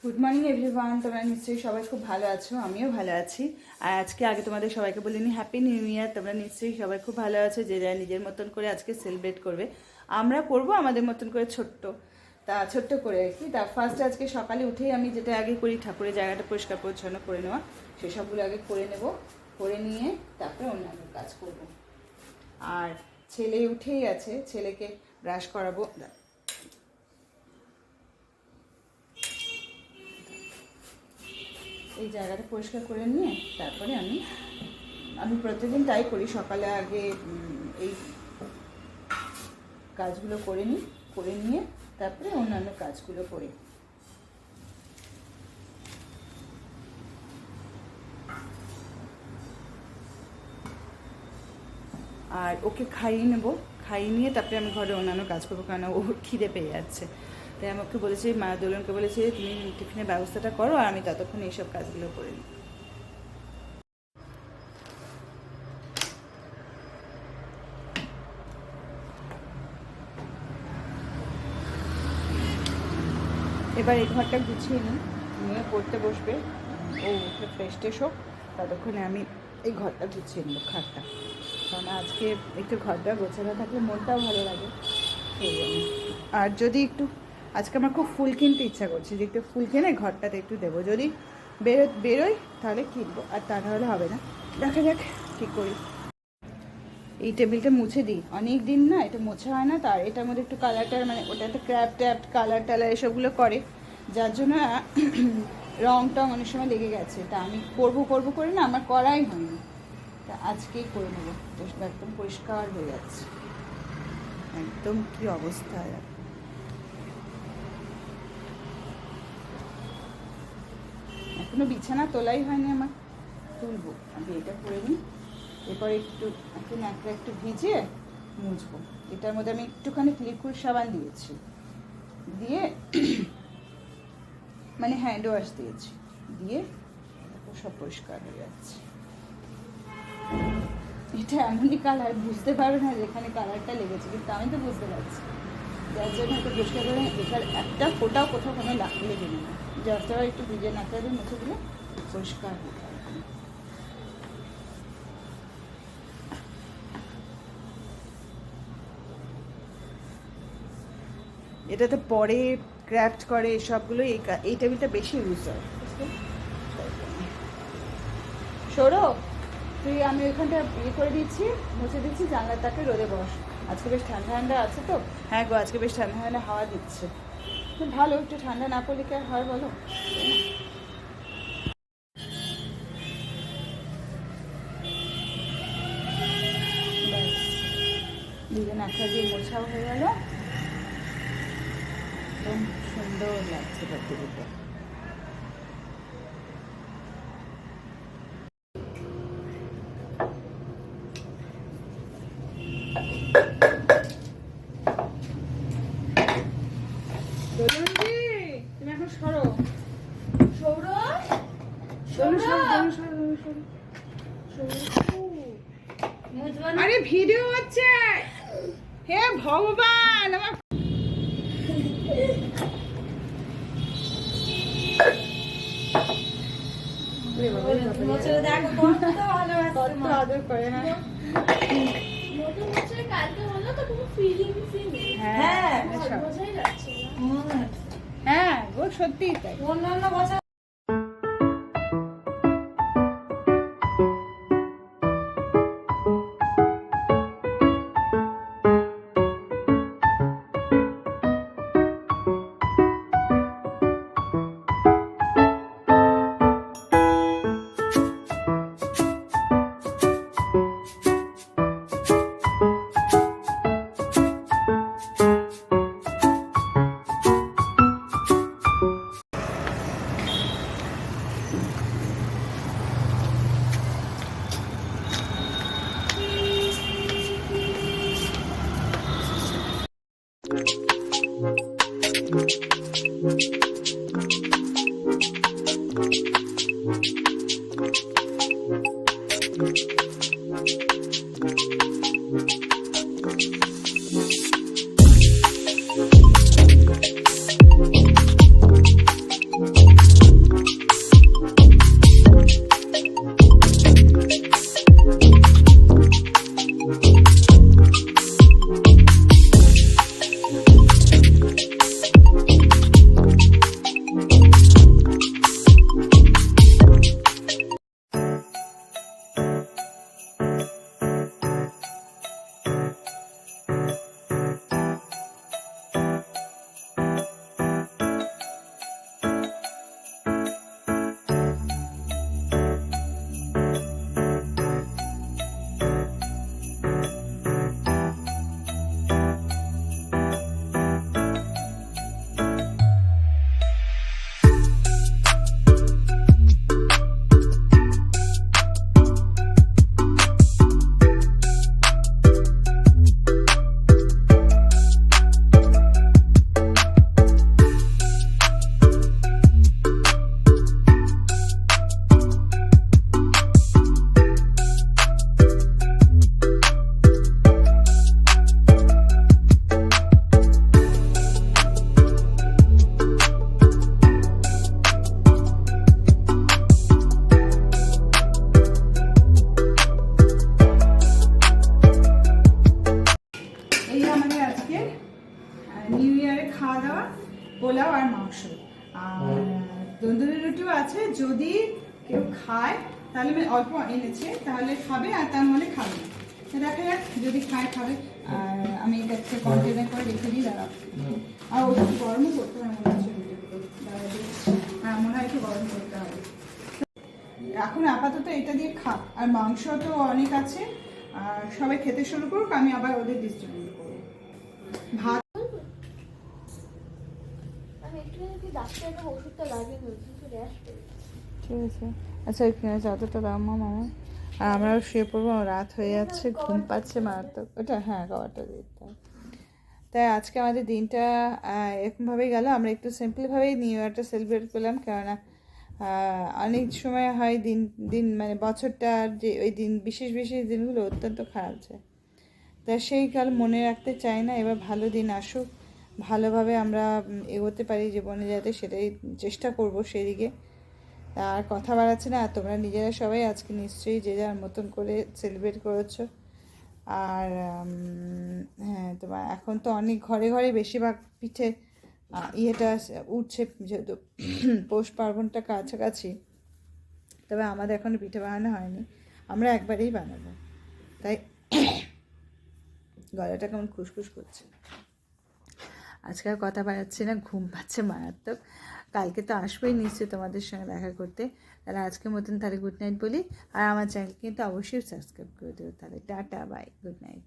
Good morning everyone. তোমরা নিশ্চয়ই সবাই খুব ভালো আছো, আমিও ভালো আছি। আর আজকে আগে তোমাদের সবাইকে বলিনি হ্যাপি নিউ ইয়ার। তোমরা নিশ্চয়ই সবাই খুব ভালো আছো, যে যারা নিজের মতন করে আজকে সেলিব্রেট করবে। আমরা করব আমাদের মতন করে ছোট্ট করে আর কি। তা ফার্স্ট আজকে সকালে উঠেই আমি যেটা আগে করি, ঠাকুরের জায়গাটা পরিষ্কার পরিচ্ছন্ন করে নেওয়া, সেসবগুলো আগে করে নেব। করে নিয়ে তারপরে অন্যান্য কাজ করব। আর ছেলে উঠেই আছে, ছেলেকে ব্রাশ করাবো। এই জায়গাটা পরিষ্কার করে নিয়ে তারপরে আমি প্রতিদিন তাই করি, সকালে আগে এই কাজগুলো করে নিয়ে তারপরে অন্যান্য কাজগুলো করি। আর ওকে খাইয়ে নেবো, খাইয়ে নিয়ে তারপরে আমি ঘরে অন্যান্য কাজ করবো, কারণ ও খিদে পেয়ে যাচ্ছে। তাই আমাকে বলেছে, মা দোলনকে বলেছে তুমি টিফিনের ব্যবস্থাটা করো, আর আমি ততক্ষণ এইসব কাজগুলো করে নিই। এবার এই ঘরটা গুছিয়ে নিয়ে পড়তে বসবে, ও উঠে ফ্রেশ টেশ হোক, ততক্ষণে আমি এই ঘরটা গুছিয়ে নেবো, খাটটা। কারণ আজকে একটু ঘরটা গোছানো থাকলে মনটাও ভালো লাগে সেই জন্য। আর যদি একটু আজকে আমার খুব ফুল কিনতে ইচ্ছা করছে, যে একটু ফুল কিনে ঘরটাতে একটু দেবো। যদি বেরোই তাহলে কিনবো, আর তা নাহলে হবে না। দেখা যাক কী করি। এই টেবিলটা মুছে দিই, অনেক দিন না এটা মোছা হয় না। তার এটার মধ্যে একটু কালারটার মানে ওটাতে ক্র্যাপ ট্যাপ কালার টালার এসবগুলো করে, যার জন্য রং টং অনেক সময় লেগে গেছে। তা আমি করবো করে না, আমার করাই হয়নি। তা আজকেই করে নেবো, একদম পরিষ্কার হয়ে যাচ্ছে, একদম কি অবস্থা। এখনো বিছানা তোলাই হয়নি আমার, তুলবো। আমি এটা করে নিই, এরপর একটু ন্যাকড়া একটু ভিজিয়ে মুছবো। এটার মধ্যে আমি একটুখানি লিকুইড সাবান দিয়েছি, দিয়ে মানে হ্যান্ড ওয়াশ দিয়েছি, দিয়ে সব পরিষ্কার হয়ে যাচ্ছে। এটা এমনই কালার, বুঝতে পারবে না যেখানে কালারটা লেগেছে, কিন্তু আমি তো বুঝতে পারছি, যার জন্য একটু পরিষ্কার করে এটার একটা ফোটাও কোথাও কোনো লেগে নেই। যতটা একটু ভিজে নাকড়া দিয়ে মুছে দিলে পরিষ্কার হয়ে যাবে। এটাতে পরে ক্র্যাফট করে সবগুলো, এই টেবিলটা বেশি ইউজ হয়। সৌরভ, তুই আমি ওইখানটা করে দিচ্ছি, মুছে দিচ্ছি, জানলার তাকে রোদে বস। আজকে বেশ ঠান্ডা ঠান্ডা আছে তো। হ্যাঁ গো, আজকে বেশ ঠান্ডা ঠান্ডা হাওয়া দিচ্ছে, ভালো। একটু ঠান্ডা না পড়লে কি আর হয় বলো। দুজন একটা দিয়ে মোছাও হয়ে গেল, একদম সুন্দর লাগছে পদ্ধতিটা। তুমি এখন সরো, আরে ভিডিও হচ্ছে। হে ভগবান, আমার আদর করে। হ্যাঁ গো, সত্যি তাই। পোলাও আর মাংস। আর তন্দুরি রুটিও আছে, যদি কেউ খায় তাহলে আমি অল্প এনেছে, তাহলে খাবে আর তার মনে খাবে না। তো দেখা যাক, যদি খায় খাবে। আর আমি এটা একটা কন্টেনার করে রেখে দিই, দাঁড়াও। আর ওটা একটু গরমও করতে হবে মনে হচ্ছে রুটিগুলো, দাঁড়া দেখছি। হ্যাঁ, মনে হয় একটু গরম করতে হবে। এখন আপাতত এটা দিয়ে খা, আর মাংস তো অনেক আছে, আর সবাই খেতে শুরু করুক, আমি আবার ওদের ডিস্ট্রিবিউট করবো। ভাত ঠিক আছে, আচ্ছা এখানে যতটা দাম মামা। আর আমরাও শুয়ে পড়বো, রাত হয়ে যাচ্ছে, ঘুম পাচ্ছে মারাত্মক। ওটা হ্যাঁ, খাবারটা দিতে হবে। তাই আজকে আমাদের দিনটা এরকমভাবেই গেল। আমরা একটু সিম্পলভাবেই নিউ ইয়ারটা সেলিব্রেট করলাম, কেননা অনেক সময় হয় দিন দিন মানে বছরটার যে ওই দিন বিশেষ বিশেষ দিনগুলো অত্যন্ত খারাপ যায়। তাই সেই কাল মনে রাখতে চাই না। এবার ভালো দিন আসুক, ভালোভাবে আমরা এগোতে পারি জীবনে, যাতে সেটাই চেষ্টা করব সেদিকে। আর কথা বাড়াচ্ছি না, তোমরা নিজেরা সবাই আজকে নিশ্চয়ই যে যার মতন করে সেলিব্রেট করেছো। আর হ্যাঁ, তোমার এখন তো অনেক ঘরে ঘরে বেশিরভাগ পিঠে ইয়েটা উঠছে, যেহেতু পৌষ পার্বণটা কাছাকাছি। তবে আমাদের এখনও পিঠে বানানো হয়নি, আমরা একবারেই বানাবো। তাই গলাটা কেমন খুসখুস করছে। আজকে আর কথা বাড়াচ্ছি না, ঘুম পাচ্ছে মারাত্মক। কালকে তো আসবোই নিশ্চয়ই তোমাদের সঙ্গে দেখা করতে। তাহলে আজকের মতন তাহলে গুড নাইট বলি। আর আমার চ্যানেল কিন্তু অবশ্যই সাবস্ক্রাইব করে দেবো। তাহলে টাটা, বাই, গুড নাইট।